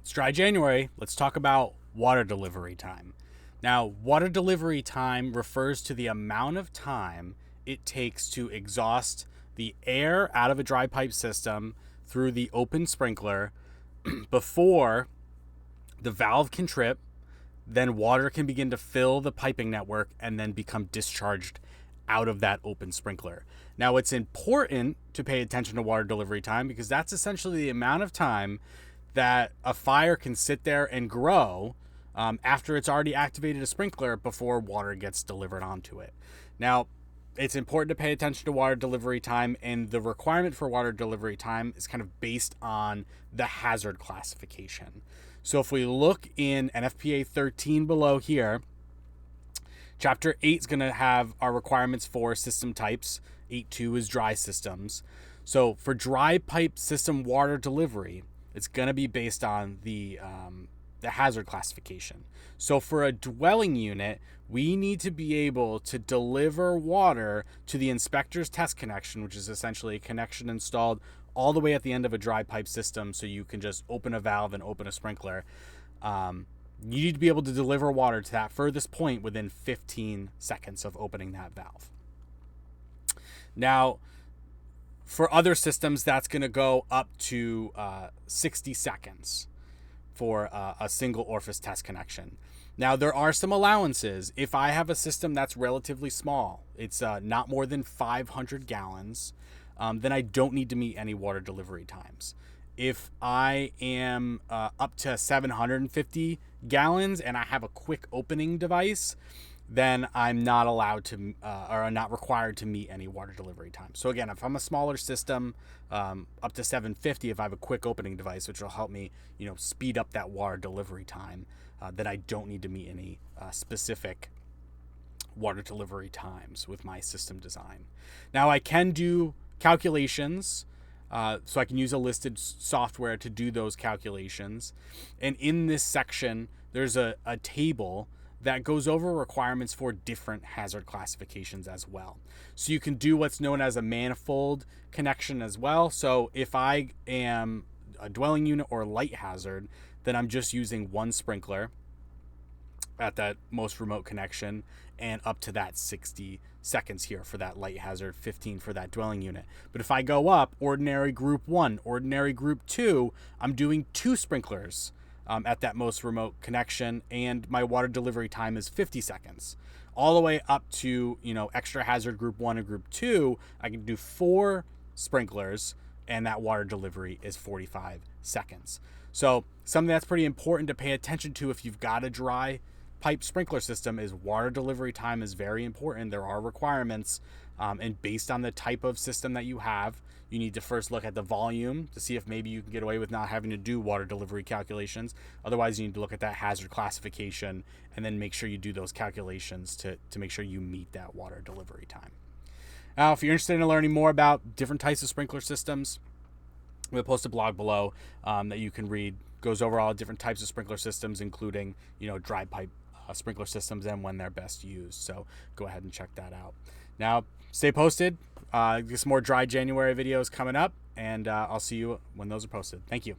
It's dry January. Let's talk about water delivery time. Now, water delivery time refers to the amount of time it takes to exhaust the air out of a dry pipe system through the open sprinkler before the valve can trip, then water can begin to fill the piping network and then become discharged out of that open sprinkler. Now, it's important to pay attention to water delivery time because that's essentially the amount of time that a fire can sit there and grow after it's already activated a sprinkler before water gets delivered onto it. Now, it's important to pay attention to water delivery time, and the requirement for water delivery time is kind of based on the hazard classification. So if we look in NFPA 13 below here, Chapter 8 is going to have our requirements for system types. 8.2 is dry systems. So for dry pipe system water delivery, it's going to be based on the hazard classification. So for a dwelling unit, we need to be able to deliver water to the inspector's test connection, which is essentially a connection installed all the way at the end of a dry pipe system, so you can just open a valve and open a sprinkler. You need to be able to deliver water to that furthest point within 15 seconds of opening that valve. Now, for other systems, that's going to go up to 60 seconds for a single orifice test connection. Now, there are some allowances. If I have a system that's relatively small, it's not more than 500 gallons, then I don't need to meet any water delivery times. If I am up to 750 gallons and I have a quick opening device, then I'm not allowed to or not required to meet any water delivery time. So again, if I'm a smaller system, up to 750, if I have a quick opening device, which will help me, speed up that water delivery time, then I don't need to meet any specific water delivery times with my system design. Now I can do calculations. So I can use a listed software to do those calculations. And in this section, there's a table that goes over requirements for different hazard classifications as well. So you can do what's known as a manifold connection as well. So if I am a dwelling unit or light hazard, then I'm just using one sprinkler at that most remote connection and up to that 60 seconds here for that light hazard, 15 for that dwelling unit. But if I go up, ordinary group 1, ordinary group 2, I'm doing 2 sprinklers at that most remote connection, and my water delivery time is 50 seconds. All the way up to, extra hazard group 1 and group 2, I can do 4 sprinklers and that water delivery is 45 seconds. So something that's pretty important to pay attention to if you've got a dry pipe sprinkler system is water delivery time is very important. There are requirements, and based on the type of system that you have, you need to first look at the volume to see if maybe you can get away with not having to do water delivery calculations. Otherwise, you need to look at that hazard classification and then make sure you do those calculations to make sure you meet that water delivery time. Now, if you're interested in learning more about different types of sprinkler systems, I'm going to post a blog below that you can read. Goes over all different types of sprinkler systems, including, dry pipe sprinkler systems and when they're best used. So go ahead and check that out. Now, stay posted. Get some more dry January videos coming up, and I'll see you when those are posted. Thank you.